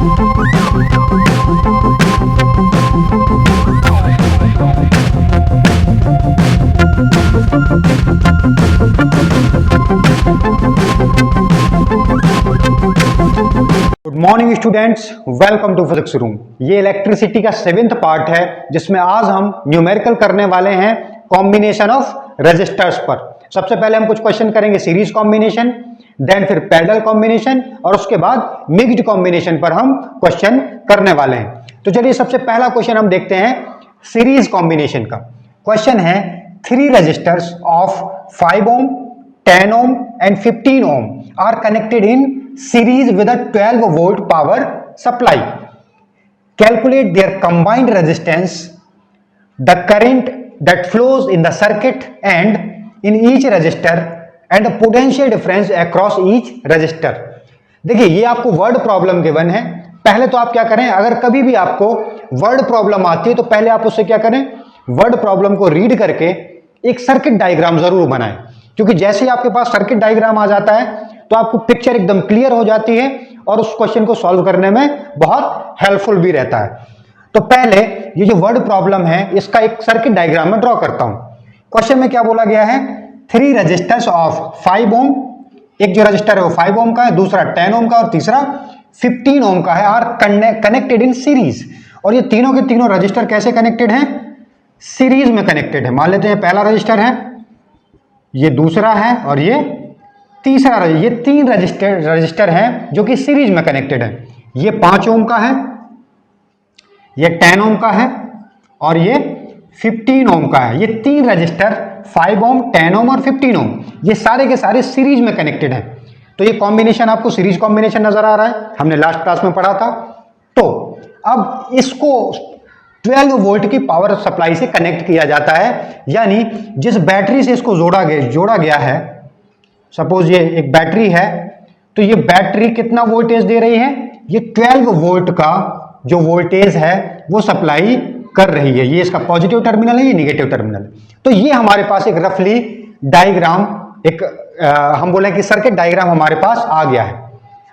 Good morning students, welcome to physics room. ये electricity का 7th part है जिसमें आज हम न्यूमेरिकल करने वाले हैं कॉम्बिनेशन ऑफ रेजिस्टर्स पर। सबसे पहले हम कुछ क्वेश्चन करेंगे सीरीज कॉम्बिनेशन, देन फिर पैरेलल कॉम्बिनेशन और उसके बाद मिक्स्ड कॉम्बिनेशन पर हम क्वेश्चन करने वाले हैं। तो चलिए सबसे पहला क्वेश्चन हम देखते हैं सीरीज कॉम्बिनेशन का। क्वेश्चन है 3 resistors of 5 ohm, 10 ohm and 15 ohm are connected in series with a 12 volt power supply. Calculate their combined resistance, the current that flows in the circuit and in each resistor and the potential difference across each resistor. देखिए ये आपको word problem given है। पहले तो आप क्या करें, अगर कभी भी आपको वर्ड प्रॉब्लम आती है तो पहले आप उससे क्या करें, वर्ड प्रॉब्लम को रीड करके एक सर्किट डायग्राम जरूर बनाएं, क्योंकि जैसे ही आपके पास सर्किट डायग्राम आ जाता है तो आपको पिक्चर एकदम क्लियर हो जाती है और उस क्वेश्चन को सॉल्व करने में बहुत हेल्पफुल भी रहता है। तो पहले ये जो वर्ड प्रॉब्लम है इसका एक सर्किट डायग्राम में ड्रॉ करता हूं। क्वेश्चन में क्या बोला गया है, 3 रेजिस्टर्स ऑफ 5 ohm, एक जो रजिस्टर है वो 5 ohm का है, दूसरा 10 ohm का और तीसरा 15 ohm का है, आर कनेक्टेड इन सीरीज। और ये तीनों के तीनों रजिस्टर कैसे कनेक्टेड हैं, सीरीज में कनेक्टेड है। मान लेते हैं पहला रजिस्टर है, ये दूसरा है और ये तीसरा रजिस्टर। ये 3 रजिस्टर हैं जो कि सीरीज में कनेक्टेड है। ये 5 ohm का है, ये 10 ohm का है और ये 15 ohm का है। ये 3 रजिस्टर 5 ohm, 10 ohm और 15 ohm ये सारे के सारे सीरीज में कनेक्टेड हैं। तो ये कॉम्बिनेशन आपको सीरीज कॉम्बिनेशन नजर आ रहा है, हमने लास्ट क्लास में पढ़ा था। तो अब इसको 12 वोल्ट की पावर सप्लाई से कनेक्ट किया जाता है, यानी जिस बैटरी से इसको जोड़ा गया है, सपोज ये एक बैटरी है, तो ये बैटरी कितना वोल्टेज दे रही है, ये 12 वोल्ट का जो वोल्टेज है वो सप्लाई कर रही है। ये इसका पॉजिटिव टर्मिनल है, ये निगेटिव टर्मिनल है। तो ये हमारे पास एक रफली डायग्राम, एक हम बोले कि सर्किट डायग्राम हमारे पास आ गया है।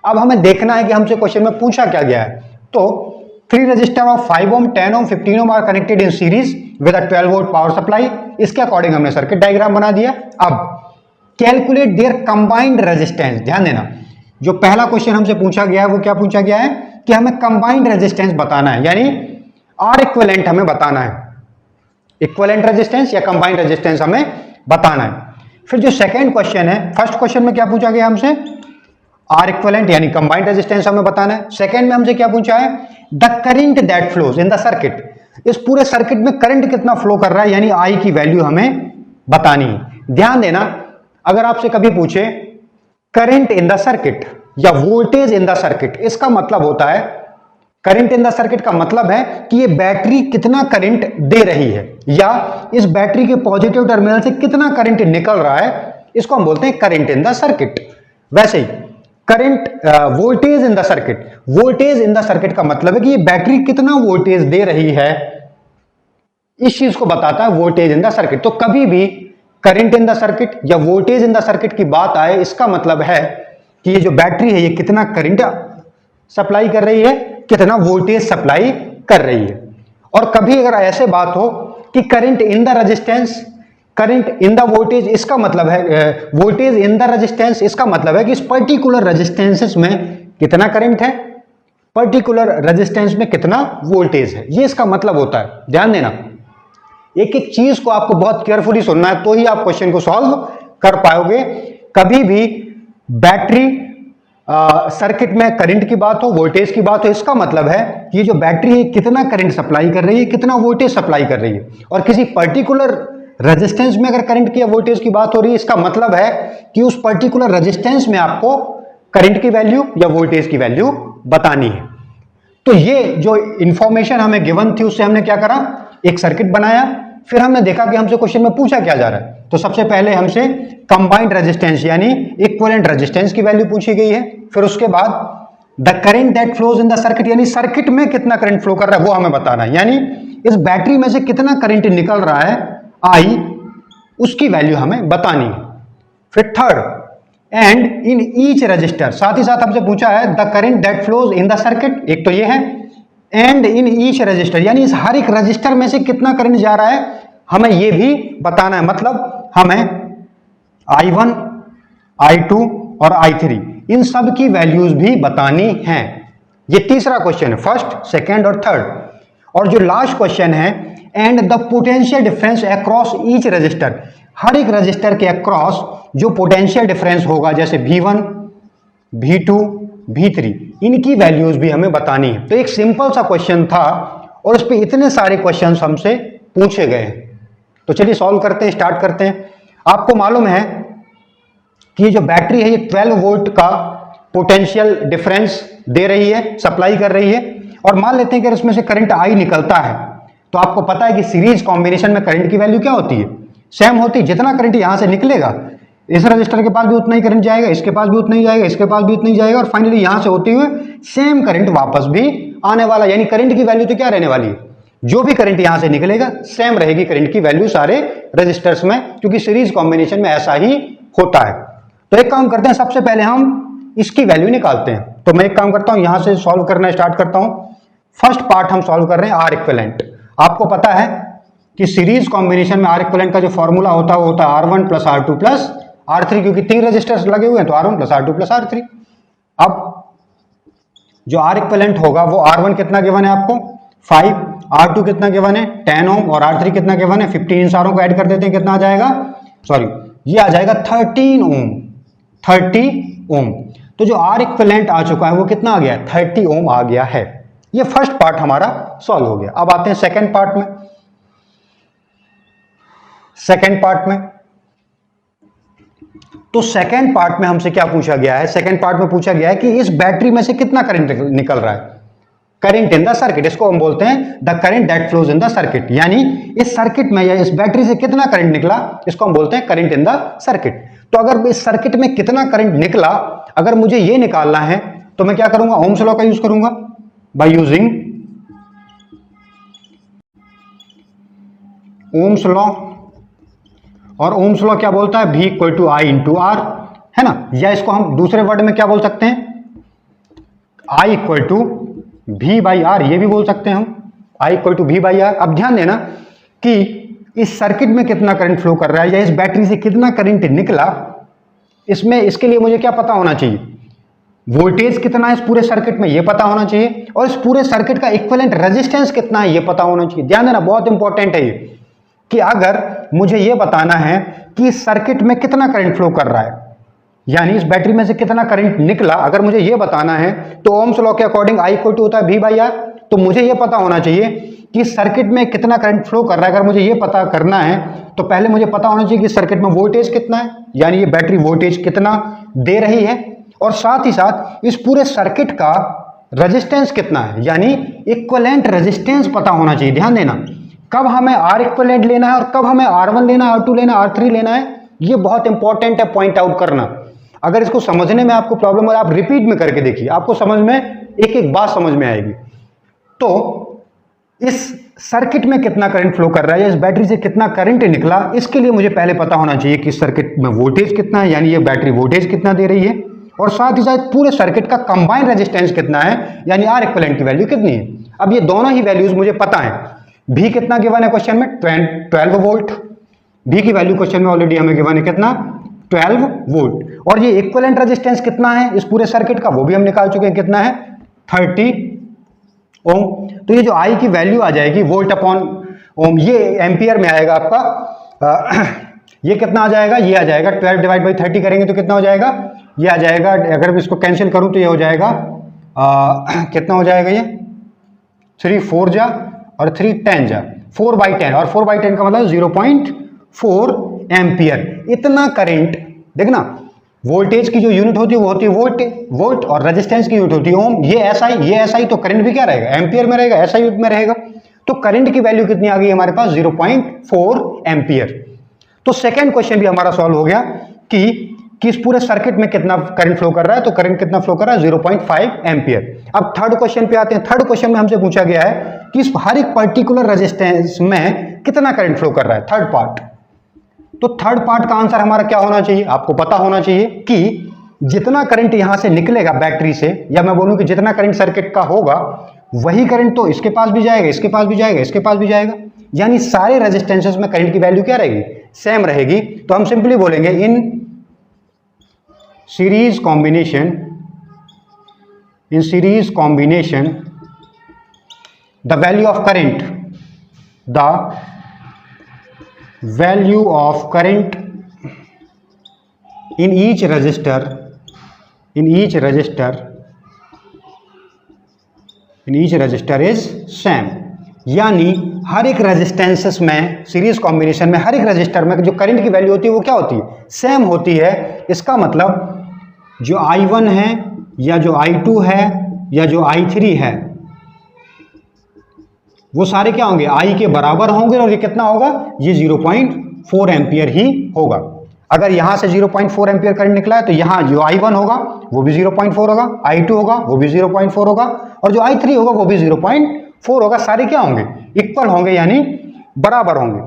अब हमें देखना है कि हमसे क्वेश्चन में पूछा क्या गया है। तो 3 resistor of 5 ohm, 10 ohm, 15 ohm are connected in series with a 12 volt power supply. इसके अकॉर्डिंग हमने सर्किट डायग्राम बना दिया। अब कैलकुलेट देयर कंबाइंड रेजिस्टेंस। ध्यान देना, जो पहला क्वेश्चन हमसे पूछा गया है वो क्या पूछा गया है कि हमें कंबाइंड रेजिस्टेंस बताना है, यानी आर इक्विवेलेंट हमें बताना है। इक्विवेलेंट रेजिस्टेंस या कंबाइंड रेजिस्टेंस हमें बताना है। फिर जो सेकंड क्वेश्चन है, फर्स्ट क्वेश्चन में क्या पूछा गया हमसे, आर इक्विवेलेंट यानी कंबाइंड रेजिस्टेंस हमें बताना है। सेकंड में हमसे क्या पूछा है, the current that flows in the circuit. इस पूरे सर्किट में करंट कितना फ्लो कर रहा है, यानी आई की वैल्यू हमें बतानी है। ध्यान देना, अगर आपसे कभी पूछे करंट इन द सर्किट या वोल्टेज इन द सर्किट, इसका मतलब होता है, करंट इन द सर्किट का मतलब है कि ये बैटरी कितना करंट दे रही है या इस बैटरी के पॉजिटिव टर्मिनल से कितना करंट निकल रहा है, इसको हम बोलते हैं करंट इन द सर्किट। वैसे ही current voltage in the circuit, voltage in the circuit का मतलब है कि ये बैटरी कितना वोल्टेज दे रही है, इस चीज को बताता है वोल्टेज इन द सर्किट। तो कभी भी करंट इन द सर्किट या वोल्टेज इन द सर्किट की बात आए, इसका मतलब है कि ये जो बैटरी है ये कितना करंट सप्लाई कर रही है, कितना वोल्टेज सप्लाई कर रही है। और कभी अगर ऐसे बात हो कि current in the resistance, current in the voltage, इसका मतलब है वोल्टेज इन द रेजिस्टेंस, इसका मतलब है कि इस पर्टिकुलर रेजिस्टेंसेस में कितना करंट है, पर्टिकुलर रेजिस्टेंस में कितना वोल्टेज है, ये इसका मतलब होता है। ध्यान देना, एक एक चीज को आपको बहुत केयरफुली सुनना है, तो ही आप क्वेश्चन को सॉल्व कर पाओगे। कभी भी बैटरी सर्किट में करंट की बात हो, वोल्टेज की बात हो, इसका मतलब है कि ये जो बैटरी है कितना करंट सप्लाई कर रही है, कितना वोल्टेज सप्लाई कर रही है। और किसी पर्टिकुलर रेजिस्टेंस में अगर करंट की या वोल्टेज की बात हो रही है, इसका मतलब है कि उस पर्टिकुलर रेजिस्टेंस में आपको करंट की वैल्यू या वोल्टेज की वैल्यू बतानी है। तो ये जो इंफॉर्मेशन हमें गिवन थी उससे हमने क्या करा, एक सर्किट बनाया। फिर हमने देखा कि हमसे क्वेश्चन में पूछा क्या जा रहा है। तो सबसे पहले हमसे कंबाइंड रेजिस्टेंस यानी इक्विवेलेंट रेजिस्टेंस की वैल्यू पूछी गई है। फिर उसके बाद the current that flows in the circuit, यानी सर्किट में कितना करंट फ्लो कर रहा है वो हमें बताना है, यानी इस बैटरी में से कितना करंट निकल रहा है, आई, उसकी वैल्यू हमें बतानी है। फिर third, and in each resistor, साथ ही साथ हमसे पूछा है the current that flows in the circuit, एक तो ये है, एंड इन ईच रजिस्टर यानी इस हर एक रजिस्टर में से कितना करंट जा रहा है हमें ये भी बताना है। मतलब हमें I1, I2 और I3 इन सब की वैल्यूज भी बतानी है। ये तीसरा क्वेश्चन है, फर्स्ट, सेकेंड और थर्ड। और जो लास्ट क्वेश्चन है and the potential difference across each resistor, हर एक रजिस्टर के अक्रॉस जो पोटेंशियल डिफरेंस होगा जैसे V1, V2, V3 इनकी वैल्यूज भी हमें बतानी है। तो एक सिंपल सा क्वेश्चन था और उस पर इतने सारे क्वेश्चंस हमसे पूछे गए। तो चलिए सॉल्व करते हैं, स्टार्ट करते हैं। आपको मालूम है कि ये जो बैटरी है ये 12 वोल्ट का पोटेंशियल डिफरेंस दे रही है, सप्लाई कर रही है। और मान लेते हैं कि इसमें से करंट I निकलता है, तो आपको पता है कि सीरीज कॉम्बिनेशन में करंट की वैल्यू क्या होती है, सेम होती है। जितना करंट यहां से निकलेगा इस रजिस्टर के पास भी उतना ही करंट जाएगा, इसके पास भी उतना ही जाएगा, इसके पास भी उतना ही जाएगा, और फाइनली यहां से होते हुए सेम करंट वापस भी आने वाला। यानी करंट की वैल्यू तो क्या रहने वाली है, जो भी करंट यहां से निकलेगा सेम रहेगी करंट की वैल्यू सारे रजिस्टर्स में, क्योंकि सीरीज कॉम्बिनेशन में ऐसा ही होता है। तो एक काम करते हैं, सबसे पहले हम इसकी वैल्यू निकालते हैं। तो मैं एक काम करता हूं, यहां से सॉल्व करना स्टार्ट करता हूं। फर्स्ट पार्ट हम सॉल्व कर रहे हैं आर इक्विवेलेंट। आपको पता है कि सीरीज कॉम्बिनेशन में आर इक्विवेलेंट का जो फॉर्मूला होता है वो होता है R1 + R2 + R3, क्योंकि 3 रजिस्टर्स लगे हुए हैं तो R1 + R2 + R3। अब जो आर इक्विवेलेंट होगा वो R1 कितना गिवन है आपको 5, R2 कितना गिवन है 10 ओम और R3 कितना गिवन है 15। इन सारों को ऐड कर देते हैं, कितना आ जाएगा, सॉरी ये आ जाएगा 13 ओम, 30 ओम। तो जो आर इक्विवेलेंट आ चुका है वो कितना आ गया, 30 ओम आ गया है। ये फर्स्ट पार्ट हमारा सॉल्व हो गया। अब आते हैं सेकंड पार्ट में। सेकंड पार्ट में तो सेकंड पार्ट में हमसे क्या पूछा गया है, सेकंड पार्ट में पूछा गया है कि इस बैटरी में से कितना करंट निकल रहा है, करंट इन द सर्किट। इसको हम बोलते हैं the current that flows in the circuit, यानी इस सर्किट में या इस बैटरी से कितना करंट निकला, इसको हम बोलते हैं करंट इन द सर्किट। तो अगर इस सर्किट में कितना करंट निकला अगर मुझे ये निकालना है तो मैं क्या करूंगा, ओम्स लॉ का यूज करूंगा, बाय यूजिंग ओम्स लॉ। और ओम्स लॉ क्या बोलता है, V = I × R, है ना। या इसको हम दूसरे वर्ड में क्या बोल सकते हैं, I = V/R, ये भी बोल सकते हैं हम, I = V/R। अब ध्यान देना कि इस सर्किट में कितना करंट फ्लो कर रहा है या इस बैटरी से कितना करंट निकला, इसमें इसके लिए मुझे क्या पता होना चाहिए, वोल्टेज कितना है इस पूरे सर्किट में ये पता होना चाहिए, और इस पूरे सर्किट का इक्विवेलेंट रेजिस्टेंस कितना है ये पता होना चाहिए। ध्यान देना, बहुत इंपॉर्टेंट है ये, कि अगर मुझे ये बताना है कि इस सर्किट में कितना करंट फ्लो कर रहा है, यानी इस बैटरी में से कितना करंट निकला, अगर मुझे ये बताना है तो ओम्स लॉ के अकॉर्डिंग I = होता है V/R। तो मुझे ये पता होना चाहिए कि सर्किट में कितना करंट फ्लो कर रहा है। अगर मुझे ये पता करना है तो पहले मुझे पता होना चाहिए कि सर्किट में वोल्टेज कितना है, यानी ये बैटरी वोल्टेज कितना दे रही है, और साथ ही साथ इस पूरे सर्किट का रेजिस्टेंस कितना है, यानी इक्विवेलेंट रेजिस्टेंस पता होना चाहिए। ध्यान देना, कब हमें आर इक्विवेलेंट लेना है और कब हमें R1 लेना है, R2 लेना है, R3 लेना है, ये बहुत इंपॉर्टेंट है पॉइंट आउट करना। अगर इसको समझने में आपको प्रॉब्लम हो, आप रिपीट में करके देखिए, आपको समझ में एक एक बात समझ में आएगी। तो इस सर्किट में कितना करंट फ्लो कर रहा है या इस बैटरी से कितना करंट निकला, इसके लिए मुझे पहले पता होना चाहिए कि सर्किट में वोल्टेज कितना है, यानी ये बैटरी वोल्टेज कितना दे रही है, और साथ ही साथ पूरे सर्किट का कंबाइंड रेजिस्टेंस कितना है, यानी आर इक्विवेलेंट की वैल्यू कितनी है। अब ये दोनों ही वैल्यूज मुझे पता है। V कितना गिवन है क्वेश्चन में, 12 वोल्ट। V की वैल्यू क्वेश्चन में ऑलरेडी हमें गिवन है कितना, 12 वोल्ट। और ये इक्विवेलेंट रेजिस्टेंस कितना है इस पूरे सर्किट का, वो भी हम निकाल चुके हैं, कितना है 30 ओम। तो ये जो I की वैल्यू आ जाएगी वोल्ट/ओम, ये एम्पियर में आएगा आपका। ये कितना आ जाएगा, ये आ जाएगा 12/30 करेंगे तो कितना हो जाएगा, ये आ जाएगा, अगर इसको कैंसिल करूं तो ये हो जाएगा कितना हो जाएगा, ये 3 4 जा और 3 10 जा, 4/10, और 4/10 का मतलब 0.4 एम्पियर। इतना करंट, देखना वोल्टेज की जो यूनिट होती है वो होती है वोल्ट, और रेजिस्टेंस की यूनिट होती है ओम। ये SI, तो करंट भी क्या रहेगा, एम्पियर में रहेगा, SI में रहेगा। तो करंट की वैल्यू कितनी आ गई हमारे पास, 0.4 एम्पियर। तो सेकंड क्वेश्चन भी हमारा सॉल्व हो गया कि इस पूरे सर्किट में कितना करंट फ्लो कर रहा है, तो करंट कितना फ्लो कर रहा है, 0.5 एम्पियर। अब थर्ड क्वेश्चन पे आते हैं। थर्ड क्वेश्चन में हमसे पूछा गया है कि इस हर एक पर्टिकुलर रेजिस्टेंस में कितना करंट फ्लो कर रहा है, थर्ड पार्ट। तो थर्ड पार्ट का आंसर हमारा क्या होना चाहिए, आपको पता होना चाहिए कि जितना करंट यहां से निकलेगा बैटरी से, या मैं बोलूं कि जितना करंट सर्किट का होगा वही करंट तो इसके पास भी जाएगा, इसके पास भी जाएगा, इसके पास भी जाएगा, यानी सारे रेजिस्टेंसेस में करंट की वैल्यू क्या रहेगी, सेम रहेगी। तो हम सिंपली बोलेंगे in series combination, the value of current, in each resistor is same, यानी हर एक रेजिस्टेंसेस में, सीरीज कॉम्बिनेशन में हर एक रजिस्टर में जो करंट की वैल्यू होती है वो क्या होती है, सेम होती है। इसका मतलब जो I1 है या जो I2 है या जो I3 है वो सारे क्या होंगे, I के बराबर होंगे, और ये कितना होगा, ये 0.4 एम्पियर ही होगा। अगर यहां से 0.4 एम्पियर करंट निकला है तो यहां जो I1 होगा वो भी 0.4 होगा, I2 होगा वो भी 0.4 होगा, और जो I3 होगा वो भी 0.4 होगा। सारे क्या होंगे, इक्वल होंगे, यानी बराबर होंगे।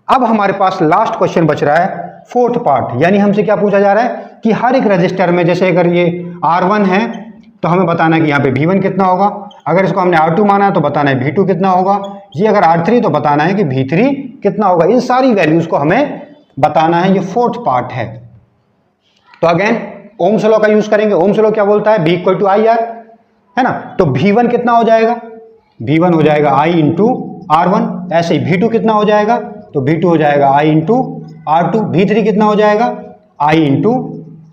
अब हमारे पास लास्ट क्वेश्चन बच रहा है, फोर्थ पार्ट, यानी हमसे क्या पूछा जा रहा है कि हर एक रजिस्टर में, जैसे अगर ये R1 है तो हमें बताना है कि यहाँ पे V1 कितना होगा, अगर इसको हमने R2 माना है तो बताना है V2 कितना होगा, ये अगर R3 तो बताना है कि V3 कितना होगा। इन सारी वैल्यूज को हमें बताना है, ये फोर्थ पार्ट है। तो अगेन ओम्स लॉ का यूज करेंगे। ओम्स लॉ क्या बोलता है, B equal to I R, है ना। तो V1 कितना हो जाएगा, V1 हो जाएगा I इंटू R1। ऐसे ही V2 कितना हो जाएगा, तो V2 हो जाएगा I इंटू R2। V3 कितना हो जाएगा, I इंटू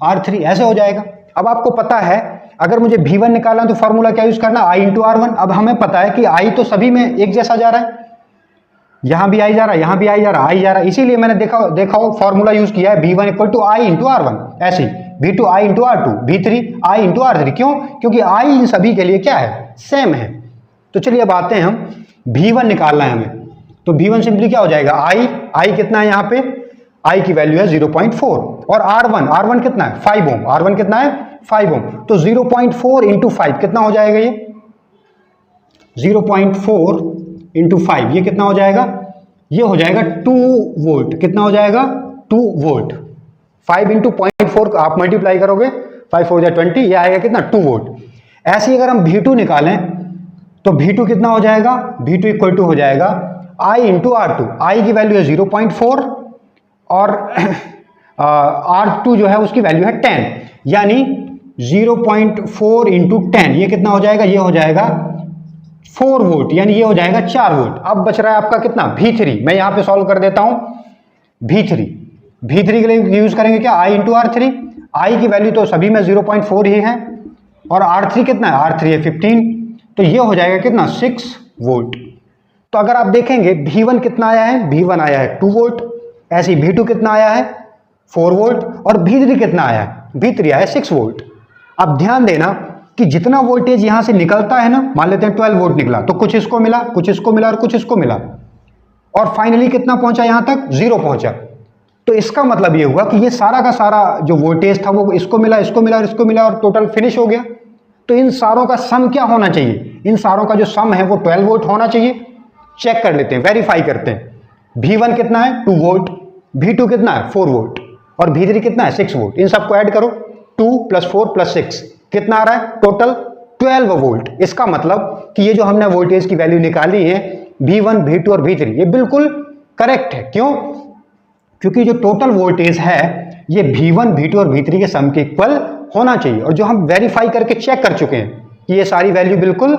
R3, ऐसे हो जाएगा। अब आपको पता है अगर मुझे V1 निकालना तो फॉर्मूला क्या यूज करना, I इंटू R1। अब हमें पता है कि I तो सभी में एक जैसा जा रहा है, यहां भी I जा रहा है, यहां भी I जा रहा है, I जा रहा है, इसीलिए मैंने देखा हो फॉर्मूला यूज किया है V1 equal to I into R1। ऐसे V2 I into R2, V3 I into R3। क्यों, क्योंकि I इन सभी के लिए क्या है, सेम है। तो चलिए अब आते हैं, हम V1 निकालना है हमें, तो V1 सिंपली क्या हो जाएगा, I कितना है यहाँ पे, I की वैल्यू है 0.4, और R1 कितना है 5 ओम, R1 कितना है 5 ओम। तो 0.4 इंटू 5 कितना हो जाएगा, ये 0.4 इंटू 5 ये कितना हो जाएगा, ये हो जाएगा 2 वोल्ट। कितना हो जाएगा, 2 वोल्ट। 5 इंटू 0.4 आप मल्टीप्लाई करोगे, 5 4 जा 20, ये आएगा कितना, 2 वोल्ट। ऐसे ही अगर हम V2 निकालें तो V2 कितना हो जाएगा, V2 इक्वल टू हो जाएगा I इंटू R2। I की वैल्यू है 0.4 और R2 जो है उसकी वैल्यू है 10, यानी 0.4 इंटू 10 ये कितना हो जाएगा, ये हो जाएगा 4 वोल्ट, यानी ये हो जाएगा 4 वोल्ट। अब बच रहा है आपका कितना, V3। मैं यहां पे सॉल्व कर देता हूं, V3 के लिए यूज करेंगे क्या, I इंटू R3। I की वैल्यू तो सभी में 0.4 ही है, और R3 कितना है, R3 है 15, तो ये हो जाएगा कितना, 6 वोल्ट। तो अगर आप देखेंगे V1 कितना आया है, V1 आया है 2 वोल्ट, ऐसे ही V2 कितना आया है 4 वोल्ट, और V3 कितना आया है, V3 आया है 6 वोल्ट। अब ध्यान देना कि जितना वोल्टेज यहां से निकलता है ना, मान लेते हैं 12 वोल्ट निकला, तो कुछ इसको मिला, कुछ इसको मिला, और कुछ इसको मिला, और फाइनली कितना पहुंचा, यहां तक 0 पहुंचा। तो इसका मतलब ये हुआ कि ये सारा का सारा जो वोल्टेज था वो इसको मिला, इसको मिला और इसको मिला, और टोटल फिनिश हो गया। तो इन सारों का सम क्या होना चाहिए, इन सारों का जो सम है वो 12 वोल्ट होना चाहिए। चेक कर लेते हैं, वेरीफाई करते हैं। V1 कितना है 2 वोल्ट, V2 कितना है 4 वोल्ट, और V3 कितना है 6 वोल्ट। इन सबको ऐड करो, 2 + 4 + 6 कितना आ रहा है, टोटल 12 वोल्ट। इसका मतलब कि ये जो हमने वोल्टेज की वैल्यू निकाली है V1, V2 और V3, ये बिल्कुल करेक्ट है। क्यों, क्योंकि जो टोटल वोल्टेज है ये V1, V2 और V3 के सम के इक्वल होना चाहिए, और जो हम वेरीफाई करके चेक कर चुके हैं कि ये सारी वैल्यू बिल्कुल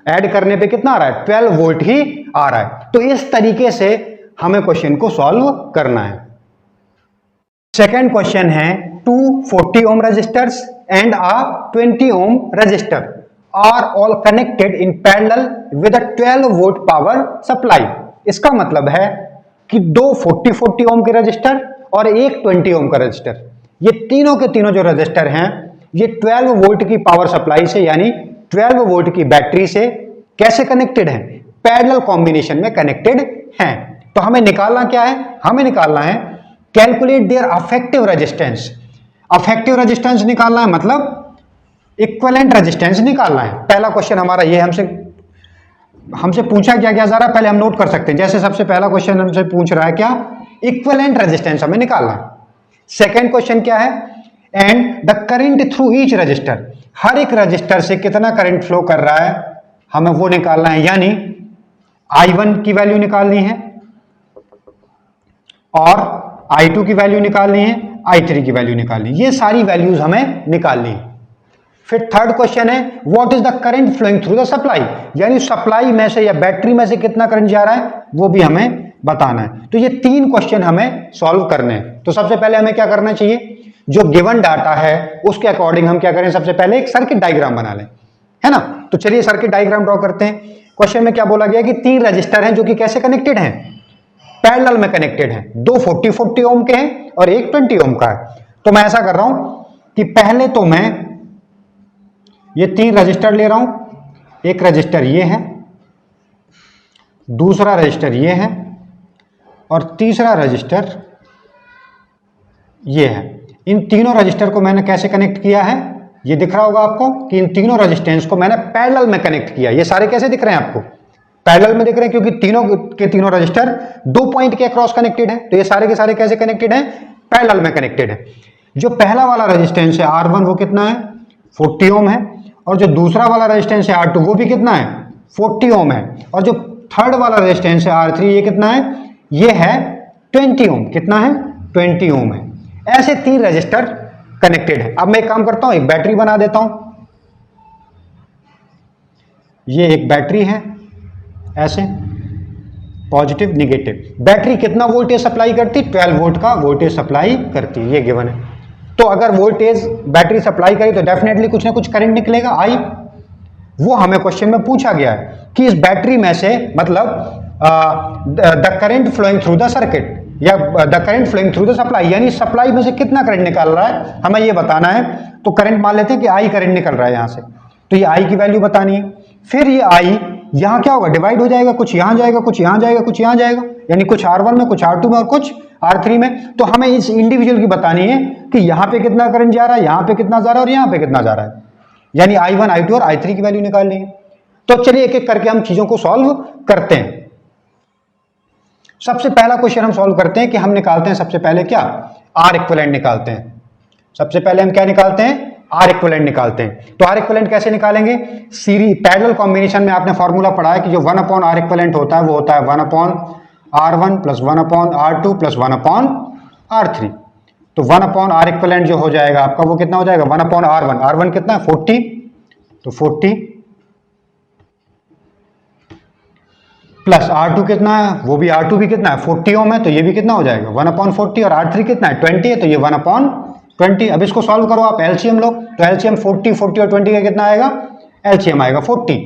ऐड करने पे कितना आ रहा है, 12 वोल्ट ही आ रहा है। तो इस तरीके से हमें क्वेश्चन को सॉल्व करना है। सेकेंड क्वेश्चन है, 2 40 ohm resistors and a 20 ohm resistor are all connected in parallel with a 12 volt power supply. इसका मतलब है कि 2 40 ओम के रजिस्टर और एक 20 ओम का रजिस्टर, ये तीनों के तीनों जो रजिस्टर हैं ये 12 वोल्ट की पावर सप्लाई से, यानी 12 वोल्ट की बैटरी से कैसे कनेक्टेड हैं, पैरेलल कॉम्बिनेशन में कनेक्टेड हैं। तो हमें निकालना क्या है, हमें निकालना है calculate their affective resistance. Affective resistance निकालना है, मतलब इक्विवेलेंट रेजिस्टेंस निकालना है। पहला क्वेश्चन हमारा ये, हमसे पूछा क्या क्या जा रहा है, पहले हम नोट कर सकते हैं। जैसे सबसे पहला क्वेश्चन हमसे पूछ रहा है क्या, इक्विवेलेंट रेजिस्टेंस हमें निकालना है। सेकेंड क्वेश्चन क्या है, and the current through each resistor, हर एक रजिस्टर से कितना करंट फ्लो कर रहा है हमें वो निकालना है, यानी I1 की वैल्यू निकालनी है और I2 की वैल्यू निकालनी है, I3 की वैल्यू निकालनी है, ये सारी वैल्यूज हमें निकालनी है। फिर थर्ड क्वेश्चन है what is the current flowing through the supply, यानी सप्लाई में से या बैटरी में से कितना करंट जा रहा है वो भी हमें बताना है। तो ये तीन क्वेश्चन हमें सॉल्व करने हैं। तो सबसे पहले हमें क्या करना चाहिए, जो गिवन डाटा है उसके अकॉर्डिंग हम क्या करें, सबसे पहले एक सर्किट डायग्राम बना लें, है ना। तो चलिए सर्किट डायग्राम ड्रॉ करते हैं। क्वेश्चन में क्या बोला गया कि तीन रजिस्टर हैं जो कि कैसे कनेक्टेड हैं, पैरेलल में कनेक्टेड हैं, दो 40-40 ओम के हैं और एक 20 ओम का है। तो मैं ऐसा कर रहा हूं कि पहले तो मैं ये तीन रजिस्टर ले रहा हूं, एक रजिस्टर ये है, दूसरा रजिस्टर ये है और तीसरा रजिस्टर ये है। इन तीनों रजिस्टर को मैंने कैसे कनेक्ट किया है, ये दिख रहा होगा आपको कि इन तीनों रेजिस्टेंस को मैंने पैरेलल में कनेक्ट किया। ये सारे कैसे दिख रहे हैं आपको, पैरेलल में दिख रहे हैं, क्योंकि तीनों के तीनों रजिस्टर दो पॉइंट के अक्रॉस कनेक्टेड है। तो ये सारे के सारे कैसे कनेक्टेड है, पैरेलल में कनेक्टेड है। जो पहला वाला रेजिस्टेंस है R1 वो कितना है, 40 ओम है, और जो दूसरा वाला रेजिस्टेंस है R2 वो भी कितना है, 40 ओम है, और जो थर्ड वाला रेजिस्टेंस है R3 ये कितना है, ये है 20 ओम। कितना है, 20 ओम है। ऐसे तीन रजिस्टर कनेक्टेड है। अब मैं एक काम करता हूं, एक बैटरी बना देता हूं। ये एक बैटरी है, ऐसे पॉजिटिव निगेटिव। बैटरी कितना वोल्टेज सप्लाई करती, 12 वोल्ट का वोल्टेज सप्लाई करती है, ये गिवन है। तो अगर वोल्टेज बैटरी सप्लाई करी तो डेफिनेटली कुछ ना कुछ करंट निकलेगा, आई। वो हमें क्वेश्चन में पूछा गया है कि इस बैटरी में से मतलब the current flowing through the circuit या the current flowing through the supply, यानी सप्लाई में से कितना करंट निकल रहा है हमें ये बताना है। तो करंट मान लेते हैं कि आई करंट निकल रहा है यहां से, तो ये आई की वैल्यू बतानी है। फिर ये आई यहां क्या होगा, डिवाइड हो जाएगा, कुछ यहां जाएगा, कुछ यहां जाएगा, कुछ यहां जाएगा, यानी कुछ R1 में, कुछ R2 में और कुछ R3 में। तो हमें इस इंडिविजुअल की बतानी है कि यहां पे कितना करंट जा रहा है, यहां पे कितना जा रहा है और यहां पे कितना जा रहा है, यानी I1, I2 और I3 की वैल्यू निकालनी है। तो चलिए एक एक करके हम चीजों को सॉल्व करते हैं। सबसे पहला क्वेश्चन हम सॉल्व करते हैं कि हम निकालते हैं सबसे पहले क्या, आर इक्विवेलेंट निकालते हैं। सबसे पहले हम क्या निकालते हैं, आर इक्विवेलेंट निकालते हैं। तो आर इक्विवेलेंट कैसे निकालेंगे, सीरीज पैरेलल कॉम्बिनेशन में आपने फॉर्मूला पढ़ा है कि जो 1/R इक्विवेलेंट होता है वो होता है 1/R1 plus 1/R2 plus 1/R3। तो 1/R इक्विवेलेंट जो हो जाएगा आपका वो कितना हो जाएगा, 1/R1। R1 कितना है 40, तो 40 प्लस R2 कितना है, वो भी R2 भी कितना है 40 ओम है, तो ये भी कितना हो जाएगा 1/40, और R3 कितना है 20 है, तो ये 1/20। अब इसको सॉल्व करो आप, एलसीएम लो, तो एलसीएम 40 और 20 का कितना आएगा, एलसीएम आएगा 40।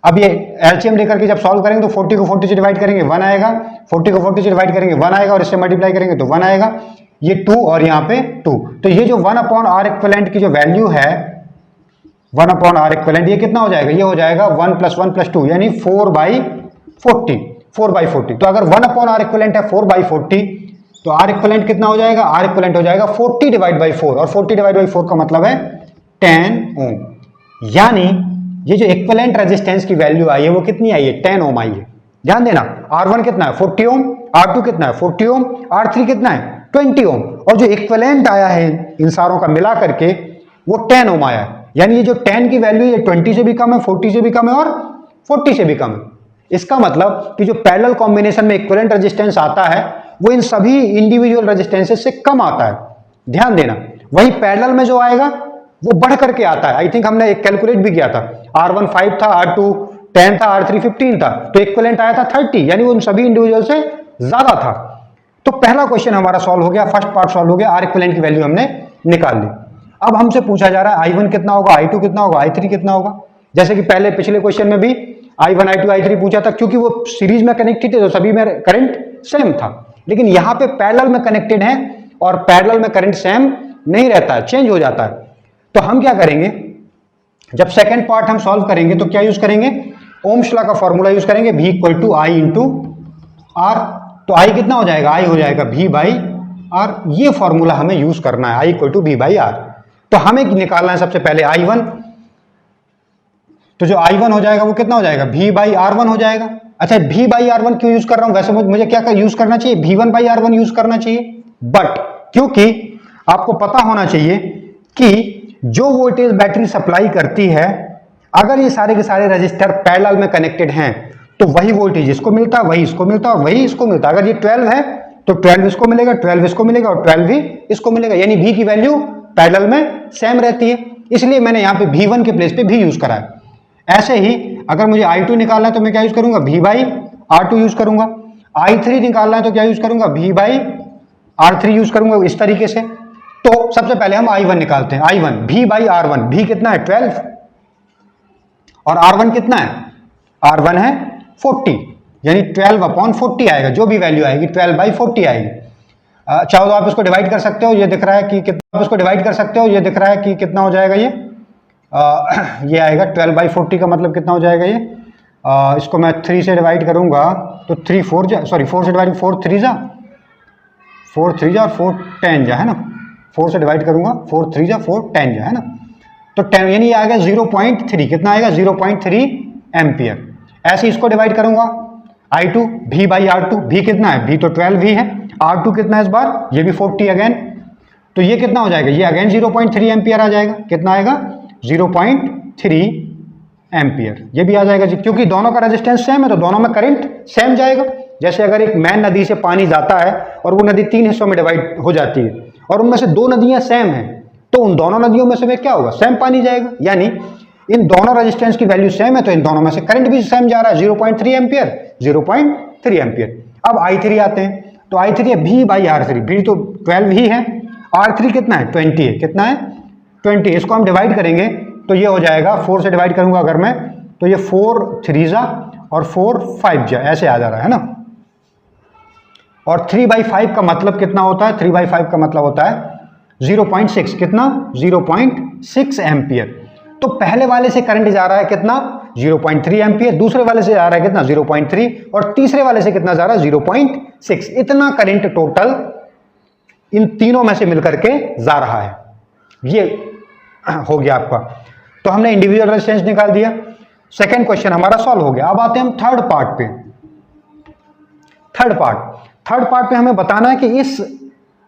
अब ये एलसीएम लेकर के जब सॉल्व करेंगे तो 40 को 40 से डिवाइड करेंगे 1 आएगा, 40 को 40 से डिवाइड करेंगे 1 आएगा, और इससे मल्टीप्लाई करेंगे तो 1 आएगा, ये 2 और यहाँ पे 2। तो ये जो 1/R इक्विवेलेंट की जो वैल्यू है 1/R इक्विवेलेंट, ये कितना हो जाएगा, ये हो जाएगा 1 + 1 + 2 यानी 4/40। तो अगर 1/R इक्विवेलेंट है 4/40, तो R इक्विवेलेंट कितना हो जाएगा, R इक्विवेलेंट हो जाएगा 40/4, और 40/4 का मतलब है 10 ओम। यानी ये जो इक्विवेलेंट रेजिस्टेंस की वैल्यू आई है वो कितनी आई है, 10 ओम आई है। ध्यान देना, R1 कितना है 40 ओम, R2 कितना है 40 ओम, R3 कितना है 20 ओम, और जो इक्विवेलेंट आया है इन सारों का मिला करके वो 10 ओम आया है। यानी ये जो 10 की वैल्यू ये 20 से भी कम है, 40 से भी कम है और 40 से भी कम है। इसका मतलब कि जो पैरेलल कॉम्बिनेशन में इक्विवेलेंट रेजिस्टेंस आता है वो इन सभी इंडिविजुअल रेजिस्टेंसेस से कम आता है। ध्यान देना, वही पैरेलल में जो आएगा वो बढ़ करके आता है। आई थिंक हमने एक कैलकुलेट भी किया था, R1 5 था, R2 10 था, R3 15 था, तो इक्विवेलेंट आया था 30, यानी वो उन सभी इंडिविजुअल से ज्यादा था। तो पहला क्वेश्चन हमारा सॉल्व हो गया, फर्स्ट पार्ट सॉल्व हो गया, आर इक्विवेलेंट की वैल्यू हमने निकाल ली। अब हमसे पूछा जा रहा है I1 कितना होगा, I2 कितना होगा, I3 कितना होगा। जैसे कि पहले पिछले क्वेश्चन में भी I1, I2, I3 पूछा था, क्योंकि वो सीरीज में कनेक्टेड थे तो सभी में करंट सेम था। लेकिन यहां पे पैरेलल में कनेक्टेड है और पैरेलल में करंट सेम नहीं रहता है, चेंज हो जाता है। तो हम क्या करेंगे, जब सेकंड पार्ट हम सॉल्व करेंगे तो क्या यूज करेंगे, ओम्स लॉ का फॉर्मूला यूज करेंगे, V = I × R। तो I कितना हो जाएगा, I हो जाएगा V/R। ये फॉर्मूला हमें यूज करना है, I = V/R। तो हमें निकालना है सबसे पहले I1, तो जो I1 हो जाएगा वो कितना हो जाएगा, V/R1 हो जाएगा। अच्छा, V/R1 क्यों यूज कर रहा हूं, वैसे मुझे क्या यूज करना चाहिए, V1/R1 यूज करना चाहिए, बट क्योंकि आपको पता होना चाहिए कि जो वोल्टेज बैटरी सप्लाई करती है, अगर ये सारे के सारे रजिस्टर पैरेलल में कनेक्टेड हैं तो वही वोल्टेज इसको मिलता है, वही इसको मिलता है और वही इसको मिलता है। अगर ये 12 है तो 12 इसको मिलेगा, 12 इसको मिलेगा और 12 भी इसको मिलेगा, यानी V की वैल्यू पैरेलल में सेम रहती है। इसलिए मैंने यहाँ पे V1 के प्लेस पे V यूज करा है। ऐसे ही अगर मुझे I2 निकालना है तो मैं क्या यूज करूंगा, V बाई R2 यूज करूंगा। I3 निकालना है तो क्या यूज करूंगा, V बाई R3 यूज करूंगा, इस तरीके से। तो सबसे पहले हम I1 निकालते हैं। I1 V by R1, V कितना है 12 और R1 कितना है, R1 है 40, यानी 12/40 आएगा, जो भी वैल्यू आएगी 12/40 आएगी। चाहो तो आप इसको डिवाइड कर सकते हो, ये दिख रहा है कि कितना, आप इसको डिवाइड कर सकते हो, ये दिख रहा है कि कितना हो जाएगा ये आएगा 12/40 का मतलब कितना हो जाएगा ये, इसको मैं 3 से डिवाइड करूंगा तो 4 से डिवाइड 4 3 जा और 4 10 जा, है ना। 4 से डिवाइड करूंगा 4 3 जा 4 10 जा, है ना। तो 10 यानी ये आएगा 0.3, कितना आएगा 0.3 एम्पियर। ऐसे इसको डिवाइड करूंगा I2 V by R2, V कितना है, V तो 12 ही है, R2 कितना है इस बार, ये भी 40 अगेन, तो ये कितना हो जाएगा, ये अगेन 0.3 एम्पियर आ जाएगा। कितना आएगा 0.3 एम्पियर, ये भी आ जाएगा जी, क्योंकि दोनों का रेजिस्टेंस सेम है तो दोनों में करंट सेम जाएगा। जैसे अगर एक मेन नदी से पानी जाता है और वो नदी 3 हिस्सों में डिवाइड हो जाती है और उनमें से 2 नदियां सेम हैं, तो उन दोनों नदियों में से क्या होगा, सेम पानी जाएगा। यानी इन दोनों रेजिस्टेंस की वैल्यू सेम है तो इन दोनों में से करंट भी सेम जा रहा है, 0.3 एम्पियर 0.3 एम्पियर। अब I3 आते हैं, तो I3 है V बाई R3, V तो 12 ही है, R3 कितना है 20 है, कितना है 20। इसको हम डिवाइड करेंगे तो ये हो जाएगा, 4 से डिवाइड करूंगा अगर मैं तो ये 4 3 जा और 4 5 जा, ऐसे आ जा रहा है ना। और 3/5 का मतलब कितना होता है, 3/5 का मतलब होता है 0.6, कितना 0.6 एम्पियर। तो पहले वाले से करंट जा रहा है कितना 0.3 एम्पियर, दूसरे वाले से जा रहा है कितना 0.3 और तीसरे वाले से कितना जा रहा है 0.6। इतना करंट टोटल इन तीनों में से मिलकर के जा रहा है। ये हो गया आपका। तो हमने इंडिविजुअल रेजिस्टेंस निकाल दिया, सेकंड क्वेश्चन हमारा सॉल्व हो गया। अब आते हैं हम थर्ड पार्ट पे। थर्ड पार्ट पे हमें बताना है कि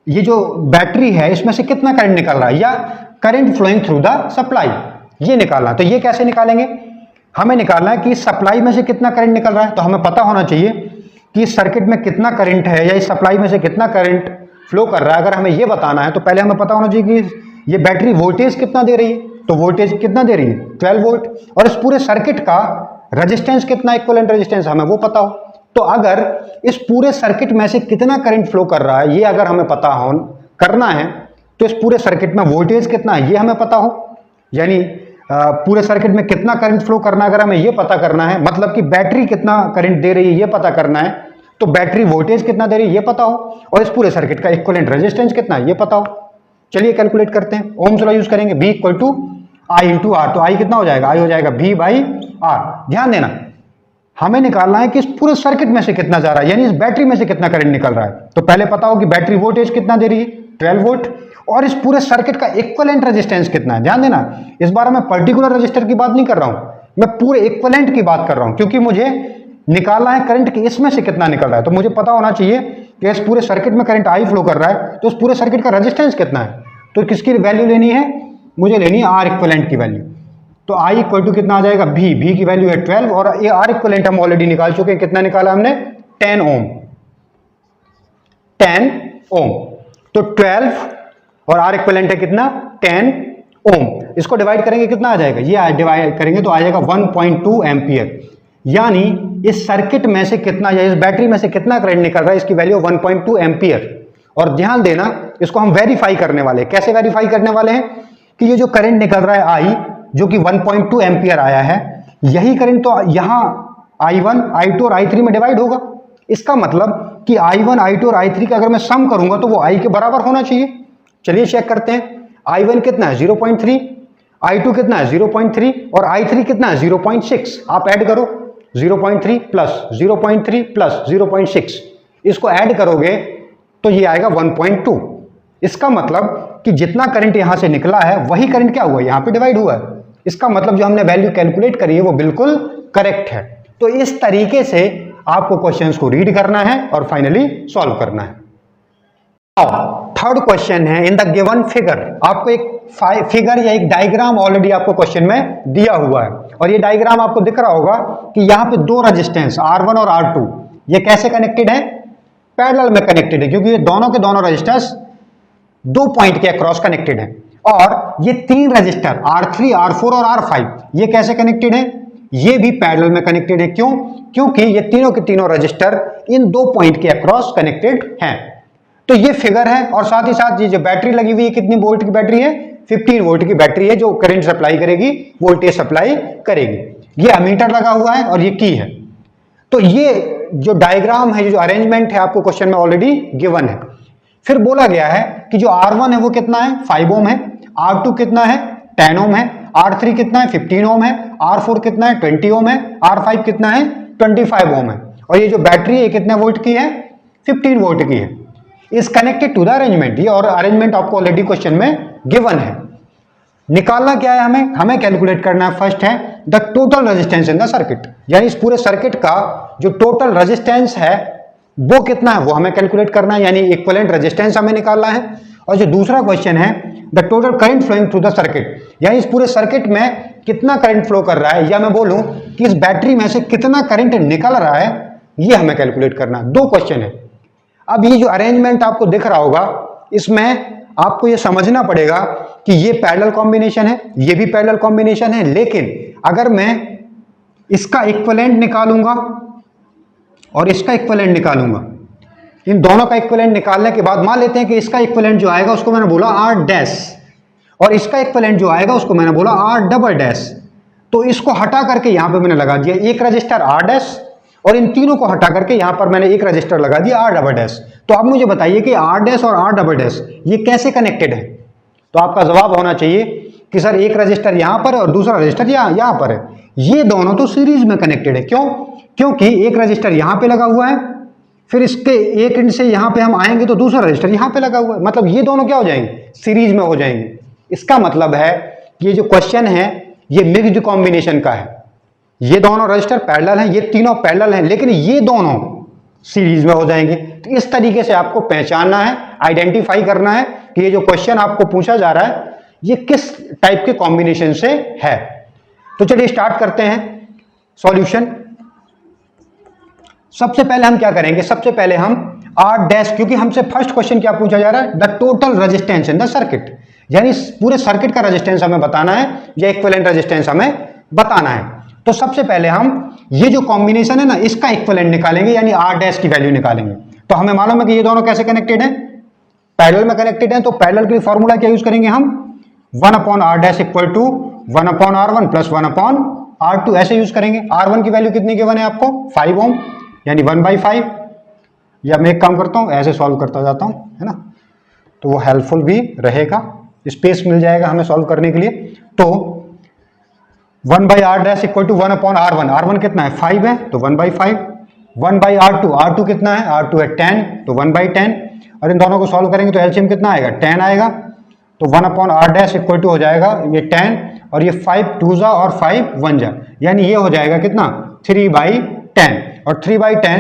ये जो बैटरी है इसमें से कितना करंट निकल रहा है या current flowing through the supply, ये निकालना। तो ये कैसे निकालेंगे, हमें निकालना है कि इस सप्लाई में से कितना करंट निकल रहा है। तो हमें पता होना चाहिए कि इस सर्किट में कितना करंट है या इस सप्लाई में से कितना करंट फ्लो कर रहा है। अगर हमें ये बताना है तो पहले हमें पता होना चाहिए कि ये बैटरी वोल्टेज कितना दे रही है। तो वोल्टेज कितना दे रही है 12 वोल्ट, और इस पूरे सर्किट का रेजिस्टेंस कितना, इक्विवेलेंट रेजिस्टेंस हमें वो पता हो। तो अगर इस पूरे सर्किट में से कितना करंट फ्लो कर रहा है ये अगर हमें पता हो करना है, तो इस पूरे सर्किट में वोल्टेज कितना है ये हमें पता हो, यानी पूरे सर्किट में कितना करंट फ्लो करना है अगर हमें ये पता करना है, मतलब कि बैटरी कितना करंट दे रही है ये पता करना है, तो बैटरी वोल्टेज कितना दे रही है ये पता हो, और इस पूरे सर्किट का इक्विवेलेंट रेजिस्टेंस कितना है ये पता हो। चलिए कैलकुलेट करते हैं। ओम्स लॉ यूज करेंगे, B equal to I into R. तो I कितना हो जाएगा, I हो जाएगा V बाई R। ध्यान देना, हमें निकालना है कि इस पूरे सर्किट में से कितना जा रहा है, यानी इस बैटरी में से कितना करंट निकल रहा है। तो पहले पता हो कि बैटरी वोल्टेज कितना दे रही है 12 वोल्ट, और इस पूरे सर्किट का इक्विवेलेंट रेजिस्टेंस कितना है। ध्यान देना, इस बार मैं पर्टिकुलर रजिस्टर की बात नहीं कर रहा हूं, मैं पूरे इक्विवेलेंट की बात कर रहा हूं, क्योंकि मुझे निकालना है करंट कि इसमें से कितना निकल रहा है। तो मुझे पता होना चाहिए कि इस पूरे सर्किट में करंट I फ्लो कर रहा है, तो उस पूरे सर्किट का रेजिस्टेंस कितना है। तो किसकी वैल्यू लेनी है, मुझे लेनी है R इक्विवेलेंट की वैल्यू। तो I इक्वल टू कितना आ जाएगा V की वैल्यू है 12, और ये R इक्विवेलेंट हम ऑलरेडी निकाल चुके हैं। कितना निकाला हमने 10 ओम। तो 12 और R इक्विवेलेंट है कितना 10 ओम। इसको डिवाइड करेंगे कितना आ जाएगा, ये डिवाइड करेंगे तो आ जाएगा 1.2 एम्पियर। यानी इस सर्किट में से कितना या इस बैटरी में से कितना करंट निकल रहा है, इसकी वैल्यू 1.2 एम्पियर। और ध्यान देना, इसको हम वेरीफाई करने वाले हैं। कैसे वेरीफाई करने वाले हैं कि ये जो करंट निकल रहा है I, जो कि 1.2 एम्पियर आया है, यही करंट तो यहां I1, I2 और I3 में डिवाइड होगा। इसका मतलब कि I1, I2 और I3 का अगर मैं सम करूंगा तो वो I के बराबर होना चाहिए। चलिए चेक करते हैं। I1 कितना है 0.3, I2 कितना है 0.3 और I3 कितना है 0.6। आप ऐड करो, 0.3 प्लस 0.3 प्लस 0.6, इसको ऐड करोगे तो ये आएगा 1.2। इसका मतलब कि जितना करंट यहां से निकला है वही करंट क्या हुआ, यहां पे डिवाइड हुआ है। इसका मतलब जो हमने वैल्यू कैलकुलेट करी है वो बिल्कुल करेक्ट है। तो इस तरीके से आपको क्वेश्चंस को रीड करना है और फाइनली सॉल्व करना है। थर्ड क्वेश्चन है, इन द गिवन फिगर, आपको एक फिगर या एक डायग्राम ऑलरेडी आपको क्वेश्चन में दिया हुआ है और ये डायग्राम आपको दिख रहा होगा कि यहाँ पे दो रेजिस्टेंस R1 और R2 ये कैसे कनेक्टेड है, पैरेलल में कनेक्टेड है, क्योंकि ये दोनों के दोनों रेजिस्टेंस दो पॉइंट के अक्रॉस कनेक्टेड है। और ये तीन रेजिस्टर R3, R4 और R5 ये कैसे कनेक्टेड है, ये भी पैरेलल में कनेक्टेड है। क्यों? क्योंकि ये तीनों के तीनों रेजिस्टर इन दो पॉइंट के अक्रॉस कनेक्टेड हैं। तो ये फिगर है और साथ ही साथ ये जो बैटरी लगी हुई है, कितनी वोल्ट की बैटरी है, 15 वोल्ट की बैटरी है जो करंट सप्लाई करेगी, वोल्टेज सप्लाई करेगी। ये अमीटर लगा हुआ है और ये की है। तो ये जो डायग्राम है, जो अरेंजमेंट है, आपको क्वेश्चन में ऑलरेडी गिवन है। फिर बोला गया है कि जो R1 है वो कितना है, 5 ओम है, R2 कितना है, 10 ओम है, R3 कितना है, 15 ओम है, R4 कितना है, 20 ओम है, R5 कितना है, 25 ओम है। और ये जो बैटरी है कितने वोल्ट की है, 15 वोल्ट की है। Is connected to the arrangement, ये और अरेंजमेंट आपको ऑलरेडी क्वेश्चन में गिवन है। निकालना क्या है, हमें कैलकुलेट करना है। फर्स्ट है the total resistance in the circuit, यानी इस पूरे सर्किट का जो टोटल रेजिस्टेंस है वो कितना है, वो हमें कैलकुलेट करना है, यानी इक्विवेलेंट रेजिस्टेंस हमें निकालना है। और जो दूसरा क्वेश्चन है the total current flowing through the circuit, यानी इस पूरे सर्किट में कितना करंट फ्लो कर रहा है, या मैं बोलूं कि इस बैटरी में से कितना करंट निकल रहा है, ये हमें कैलकुलेट करना है। दो क्वेश्चन है। अब ये जो अरेंजमेंट आपको दिख रहा होगा, इसमें आपको ये समझना पड़ेगा कि ये पैरेलल कॉम्बिनेशन है, ये भी पैरेलल कॉम्बिनेशन है, लेकिन अगर मैं इसका इक्विवेलेंट निकालूंगा और इसका इक्विवेलेंट निकालूंगा, इन दोनों का इक्विवेलेंट निकालने के बाद मान लेते हैं कि इसका इक्विवेलेंट जो आएगा उसको मैंने बोला R डैश और इसका इक्विवेलेंट जो आएगा उसको मैंने बोला R डबल डैश। तो इसको हटा करके यहां पे मैंने लगा दिया एक रजिस्टर R डैश और इन तीनों को हटा करके यहां पर मैंने एक रजिस्टर लगा दिया R डबल डैश। तो अब मुझे बताइए कि R डैश और R डबल डैश ये कैसे कनेक्टेड है। तो आपका जवाब होना चाहिए कि सर एक रजिस्टर यहां पर है और दूसरा रजिस्टर यहां पर है। ये दोनों तो सीरीज में कनेक्टेड है। क्यों? क्योंकि एक रजिस्टर यहां पे लगा हुआ है, फिर इसके एक एंड से यहां पे हम आएंगे तो दूसरा रजिस्टर यहां पे लगा हुआ है, मतलब ये दोनों क्या हो जाएंगे, सीरीज में हो जाएंगे। इसका मतलब है ये जो क्वेश्चन है ये मिक्स्ड कॉम्बिनेशन का है। ये दोनों रजिस्टर पैरेलल हैं, ये तीनों पैरेलल हैं, लेकिन ये दोनों सीरीज में हो जाएंगे। तो इस तरीके से आपको पहचानना है, आइडेंटिफाई करना है कि ये जो क्वेश्चन आपको पूछा जा रहा है ये किस टाइप के कॉम्बिनेशन से है। तो चलिए स्टार्ट करते हैं सॉल्यूशन। सबसे पहले हम क्या करेंगे, सबसे पहले हम R डैश, क्योंकि हमसे फर्स्ट क्वेश्चन क्या पूछा जा रहा है, the total resistance in the circuit, यानी पूरे सर्किट का रेजिस्टेंस हमें बताना है या इक्विवेलेंट रेजिस्टेंस हमें बताना है। तो सबसे पहले हम ये जो कॉम्बिनेशन है ना इसका इक्विवेलेंट निकालेंगे, यानी R डैश की वैल्यू निकालेंगे। तो हमें मालूम है कि ये दोनों कैसे कनेक्टेड हैं, पैरेलल में कनेक्टेड हैं। तो पैरेलल के लिए फॉर्मूला क्या यूज करेंगे हम, 1/R dash equal to 1/R1 plus 1/R2 ऐसे यूज करेंगे। R1 की वैल्यू कितनी गिवन है आपको, 5 ओम, यानी 1/5। या मैं एक काम करता हूं ऐसे सॉल्व करता जाता हूं, है ना, तो वो हेल्पफुल भी रहेगा, स्पेस मिल जाएगा हमें सॉल्व करने के लिए। तो 1/R dash equal to 1/R1, R1 कितना है 5 है तो 1/5, 1/R2, R2 कितना है, R2 है 10 तो 1/10। और इन दोनों को सॉल्व करेंगे तो एलसीएम कितना आएगा, 10 आएगा। तो 1/R डैश इक्वल टू हो जाएगा ये 10 और ये 5 2 जा और 5 1 जा, यानी ये हो जाएगा कितना 3/10। और 3/10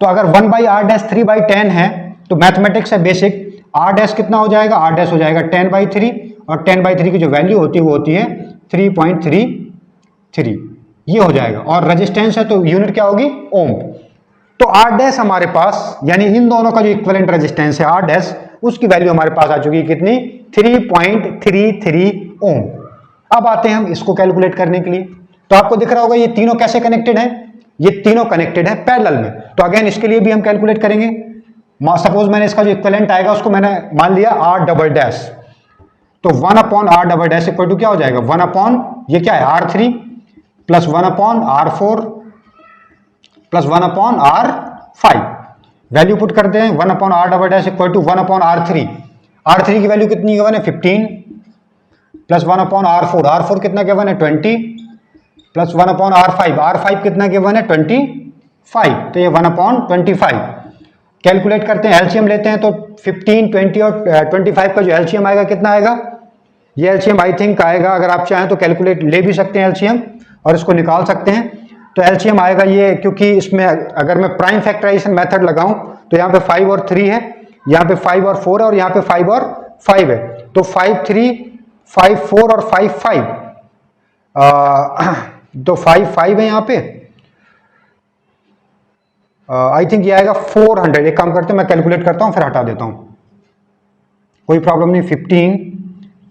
तो अगर 1/R डैश 3/10 है तो मैथमेटिक्स है बेसिक, R डैश कितना हो जाएगा, R डैश हो जाएगा 10/3 और 10/3 की जो वैल्यू होती है वो होती है 3.33, ये हो जाएगा। और रेजिस्टेंस है तो यूनिट क्या होगी, ओम। तो R डैश हमारे पास, यानी इन दोनों का जो इक्विवेलेंट रेजिस्टेंस है R डैश, उसकी वैल्यू हमारे पास आ चुकी है कितनी, 3.33 ओम। अब आते हैं हम इसको कैलकुलेट करने के लिए। तो आपको दिख रहा होगा ये तीनों कैसे कनेक्टेड है, ये तीनों कनेक्टेड है पैरेलल में। तो अगेन इसके लिए भी हम कैलकुलेट करेंगे। सपोज मैंने इसका जो इक्विवेलेंट आएगा उसको मैंने मान लिया R डबल डैश, तो 1/R double dash equal to क्या हो जाएगा, 1/ ये क्या है R3 plus 1/R4 plus 1/R5। Value put करते हैं, 1/R double dash equal to 1/R3, R3 की वैल्यू कितनी गिवन है 15 प्लस 1/R4, R4 कितना गिवन है 20 प्लस 1/R5, R5 कितना गिवन है 25, तो ये 1/25। कैलकुलेट करते हैं, एलसीएम लेते हैं तो 15, 20 और 25 का जो एलसीएम आएगा कितना आएगा, ये एलसीएम आई थिंक आएगा, अगर आप चाहें तो कैलकुलेट ले भी सकते हैं एलसीएम और इसको निकाल सकते हैं। तो एलसीएम आएगा ये, क्योंकि इसमें अगर मैं प्राइम फैक्टराइजेशन मेथड लगाऊं तो यहाँ पे 5 और 3 है, यहाँ पे 5 और 4 है और यहाँ पे 5 और 5 है, तो 5 3 5 4 और 5 5, तो 5 5 है यहाँ पे। आई थिंक ये आएगा 400। एक काम करते हैं, मैं कैलकुलेट करता हूँ फिर हटा देता हूँ, कोई प्रॉब्लम नहीं। 15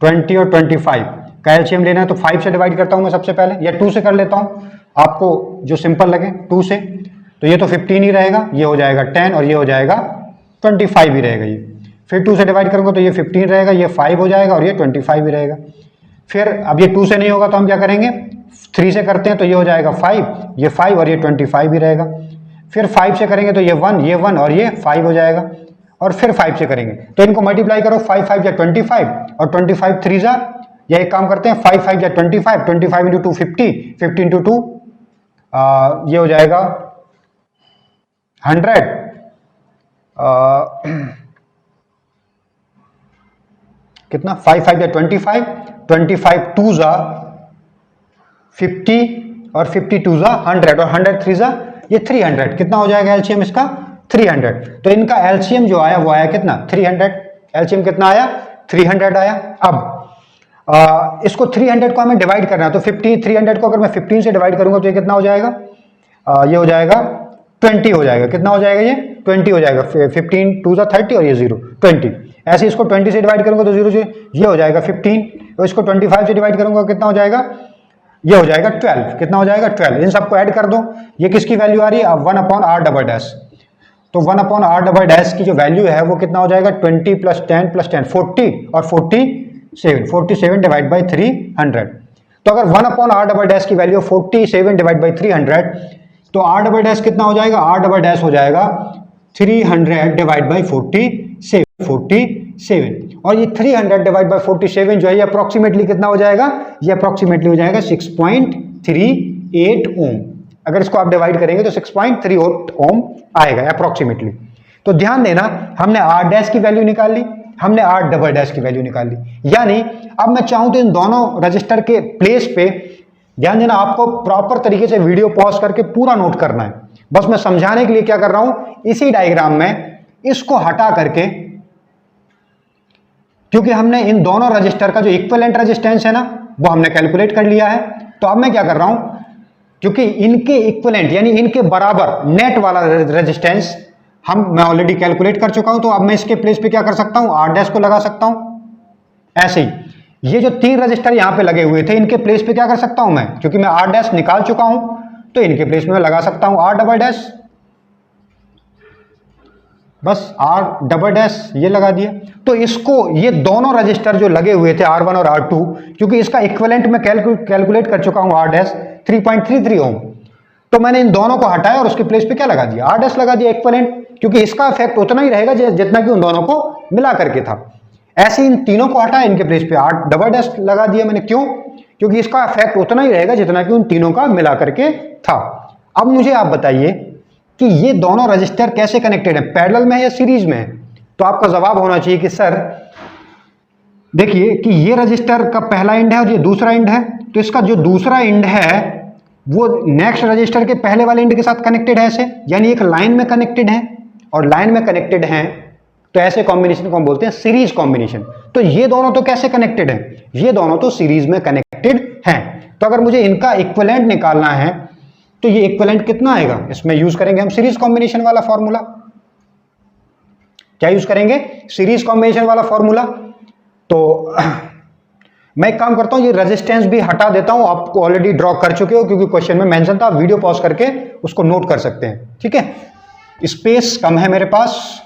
20 और 25 का एलसीएम लेना है, तो 5 से डिवाइड करता हूँ मैं सबसे पहले, या 2 से कर लेता हूँ, आपको जो सिंपल लगे 2 से। तो ये तो 15 ही रहेगा, ये हो जाएगा 10 और ये हो जाएगा 25 ही रहेगा ये। फिर 2 से डिवाइड करूँगा तो ये 15 रहेगा, ये 5 हो जाएगा और ये 25 ही रहेगा। फिर अब ये 2 से नहीं होगा तो हम क्या करेंगे, 3 से करते हैं, तो ये हो जाएगा 5, ये 5 और ये 25 ही रहेगा। फिर 5 से करेंगे तो ये 1 और ये 5 हो जाएगा, और फिर 5 से करेंगे तो इनको मल्टीप्लाई करो, 5 5 या 25 और 25 3 जा, या एक काम करते हैं 5 5 या 25, 25 इंटू 2 50, 50 इंटू 2 ये हो जाएगा 100। कितना, 5 5 या 25, 25 2 जा 50 और 50 2 जा 100 और 100 3 जा ये 300। कितना हो जाएगा एलसीएम इसका, 300। तो इनका एलसीएम जो आया वो आया कितना, 300। एलसीएम कितना आया, 300 आया। अब इसको 300 को हमें डिवाइड करना है, तो 50 300 को अगर मैं 15 से डिवाइड करूंगा तो ये कितना हो जाएगा, ये हो जाएगा 20 हो जाएगा। कितना हो जाएगा, ये 20 हो जाएगा। 15 2 जा 30 और ये 0 20। ऐसे इसको 20 से डिवाइड करूंगा तो 0 0 ये हो जाएगा 15, तो इसको 25 से डिवाइड करूंगा कितना हो जाएगा, ये हो जाएगा 12। कितना हो जाएगा, 12। इन सबको ऐड कर दो, ये किसकी वैल्यू आ रही है, 1/r डबल डैश। तो 1/r डबल डैश की जो वैल्यू है वो कितना हो जाएगा, 20 + 10 + 10 40 और 47 डिवाइड बाई 300। तो अगर 1/r डबल डैश की वैल्यू 47 डिवाइड बाई 300, तो r डबल डैश कितना हो जाएगा, r डबल डैश हो जाएगा 300 डिवाइड बाई 47, और ये 300 डिवाइड बाई 47 जो है ये अप्रोक्सीमेटली कितना हो जाएगा, ये अप्रोक्सीमेटली हो जाएगा 6.38 ओम। अगर इसको आप डिवाइड करेंगे तो 6.38 ओम आएगा अप्रोक्सीमेटली। तो ध्यान देना, हमने r डैश की वैल्यू निकाल ली, हमने r डबल डैश की वैल्यू निकाल ली। यानी अब मैं चाहूं तो इन दोनों रजिस्टर के प्लेस पे ध्यान देना, आपको प्रॉपर तरीके से वीडियो पॉज करके पूरा नोट करना है। बस मैं समझाने के लिए क्या कर रहा हूं, इसी डायग्राम में इसको हटा करके, क्योंकि हमने इन दोनों रजिस्टर का जो इक्विवेलेंट रेजिस्टेंस है ना वो हमने कैलकुलेट कर लिया है। तो अब मैं क्या कर रहा हूं, क्योंकि इनके इक्विवेलेंट यानी इनके बराबर नेट वाला रेजिस्टेंस मैं ऑलरेडी कैलकुलेट कर चुका हूं, तो अब मैं इसके प्लेस पे क्या कर सकता हूं, r डैश को लगा सकता हूं। ऐसे ही ये जो 3 रजिस्टर यहां पे लगे हुए थे इनके प्लेस पे क्या कर सकता हूं मैं, क्योंकि मैं r डैश निकाल चुका हूं तो इनके प्लेस में मैं लगा सकता हूं r डबल डैश। बस r डबल डैश ये लगा दिया। तो इसको ये दोनों रजिस्टर जो लगे हुए थे R1 और R2, क्योंकि इसका इक्विवेलेंट मैं कैलकुलेट कर चुका हूं r डैश 3.33 ओम, तो मैंने इन दोनों को हटाया और उसके प्लेस पे क्या लगा दिया, r डैश लगा दिया इक्विवेलेंट, क्योंकि इसका इफेक्ट उतना ही रहेगा जितना कि उन दोनों को मिला करके था। ऐसे इन तीनों को हटाया, इनके प्लेस पे r डबल डैश लगा दिया मैंने। क्यों, क्योंकि इसका इफेक्ट उतना ही रहेगा जितना कि उन तीनों का मिला करके था। अब मुझे आप बताइए कि ये दोनों रजिस्टर कैसे कनेक्टेड है, पैरेलल में है या सीरीज में है। तो आपका जवाब होना चाहिए कि सर देखिए कि ये रजिस्टर का पहला एंड है और ये दूसरा एंड है, तो इसका जो दूसरा एंड है वो नेक्स्ट रजिस्टर के पहले वाले एंड के साथ कनेक्टेड है ऐसे, यानी एक लाइन में कनेक्टेड है, और लाइन में कनेक्टेड है तो ऐसे कॉम्बिनेशन को हम बोलते हैं सीरीज कॉम्बिनेशन। तो ये दोनों तो कैसे कनेक्टेड है, ये दोनों तो सीरीज में कनेक्टेड हैं। तो अगर मुझे इनका इक्विवेलेंट निकालना है तो ये इक्विवेलेंट कितना आएगा, इसमें यूज करेंगे हम सीरीज कॉम्बिनेशन वाला फॉर्मूला। क्या यूज करेंगे, सीरीज कॉम्बिनेशन वाला फॉर्मूला। तो मैं एक काम करता हूं, ये रेजिस्टेंस भी हटा देता हूं, आपको ऑलरेडी ड्रॉ कर चुके हो क्योंकि क्वेश्चन में मेंशन था, वीडियो पॉज करके उसको नोट कर सकते हैं। ठीक है, स्पेस कम है मेरे पास,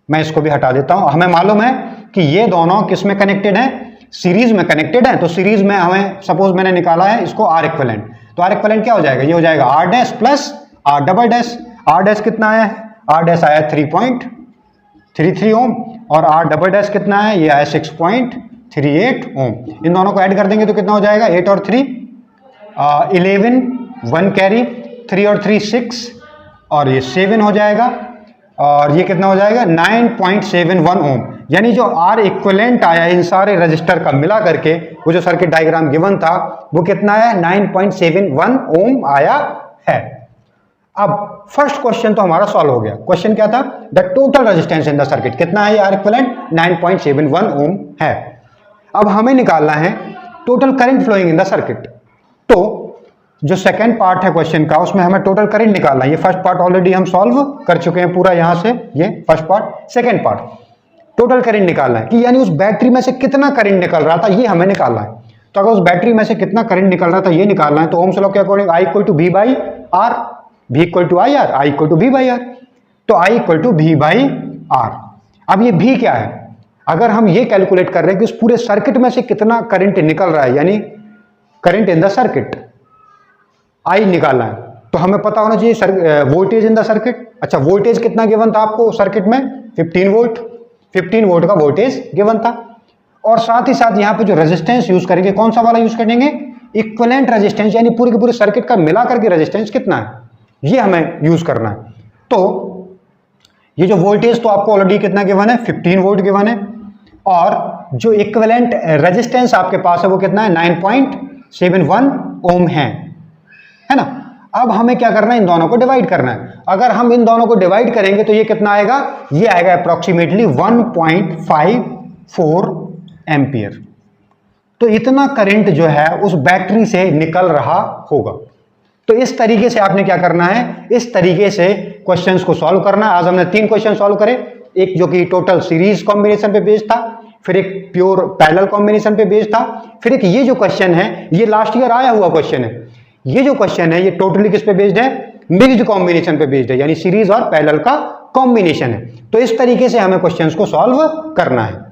मैं इसको भी हटा देता हूं। हमें मालूम है कि ये दोनों किस में कनेक्टेड हैं, सीरीज में कनेक्टेड है। तो सीरीज में हमें सपोज मैंने निकाला है इसको R इक्विवेलेंट, तो R इक्विवेलेंट क्या हो जाएगा, ये हो जाएगा r dash plus r double dash. r dash कितना आया है, r डैश आया 3.33 ओम, और r डबल डैश कितना है, ये आया 6.38 ओम। इन दोनों को ऐड कर देंगे तो कितना हो जाएगा, 8 और 3 11, 1 कैरी, 3 और 3 6, और ये 7 हो जाएगा, और ये कितना हो जाएगा 9.71 ओम। यानी जो R इक्विवेलेंट आया इन सारे रजिस्टर का मिला करके, वो जो सर्किट डायग्राम गिवन था वो कितना है, 9.71 ओम आया है। अब फर्स्ट क्वेश्चन तो हमारा सॉल्व हो गया। क्वेश्चन क्या था? The total resistance in the circuit कितना है? आर इक्विवेलेंट 9.71 ओम है। अब हमें निकालना है total current flowing in the circuit. तो जो सेकंड पार्ट है क्वेश्चन का, उसमें हमें टोटल करंट निकालना है। ये फर्स्ट पार्ट ऑलरेडी हम सॉल्व कर चुके हैं पूरा यहां से, ये first part. Second part total current निकालना है कि यानी उस बैटरी में से कितना करंट निकल रहा था, ये हमें निकालना है। तो अगर उस बैटरी में से कितना करंट निकल रहा था ये निकालना है, तो ओम्स लॉ के according I equal to V by R, V equal to I R, I equal to V by R. तो I equal to V by R. अब ये भी क्या है? अगर हम ये कैलकुलेट कर रहे हैं कि उस पूरे सर्किट में से कितना करंट निकल रहा है, यानी करंट इन द सर्किट, आई निकालना है, तो हमें पता होना चाहिए वोल्टेज इन द सर्किट। अच्छा, वोल्टेज कितना गिवन था आपको सर्किट में? 15 वोल्ट। 15 वोल्ट का वोल्टेज गिवन था। और साथ ही साथ यहाँ पे जो रेजिस्टेंस यूज करेंगे, कौन सा वाला यूज करेंगे? इक्विवेलेंट रेजिस्टेंस, यानी पूरे के पूरे सर्किट का मिलाकर के रेजिस्टेंस कितना है, ये हमें यूज करना है। तो ये जो वोल्टेज तो आपको ऑलरेडी कितना गिवन है? 15 वोल्ट गिवन है। और जो इक्विवेलेंट रेजिस्टेंस आपके पास है वो कितना है? 9.71 ओम है ना। अब हमें क्या करना है? इन दोनों को डिवाइड करना है। अगर हम इन दोनों को डिवाइड करेंगे तो ये कितना आएगा? ये आएगा अप्रोक्सीमेटली 1.54 एम्पियर। तो इतना करंट जो है उस बैटरी से निकल रहा होगा। तो इस तरीके से आपने क्या करना है? इस तरीके से क्वेश्चंस को सॉल्व करना है। आज हमने 3 क्वेश्चन सॉल्व करे, एक जो कि टोटल सीरीज कॉम्बिनेशन पे बेस्ड था, फिर एक प्योर पैरेलल कॉम्बिनेशन पे बेस्ड था, फिर एक ये जो क्वेश्चन है ये लास्ट ईयर आया हुआ क्वेश्चन है। ये जो क्वेश्चन है ये टोटली किस पे बेस्ड है? मिक्स्ड कॉम्बिनेशन पे बेस्ड है, यानी सीरीज और पैरेलल का कॉम्बिनेशन है। तो इस तरीके से हमें क्वेश्चंस को सॉल्व करना है।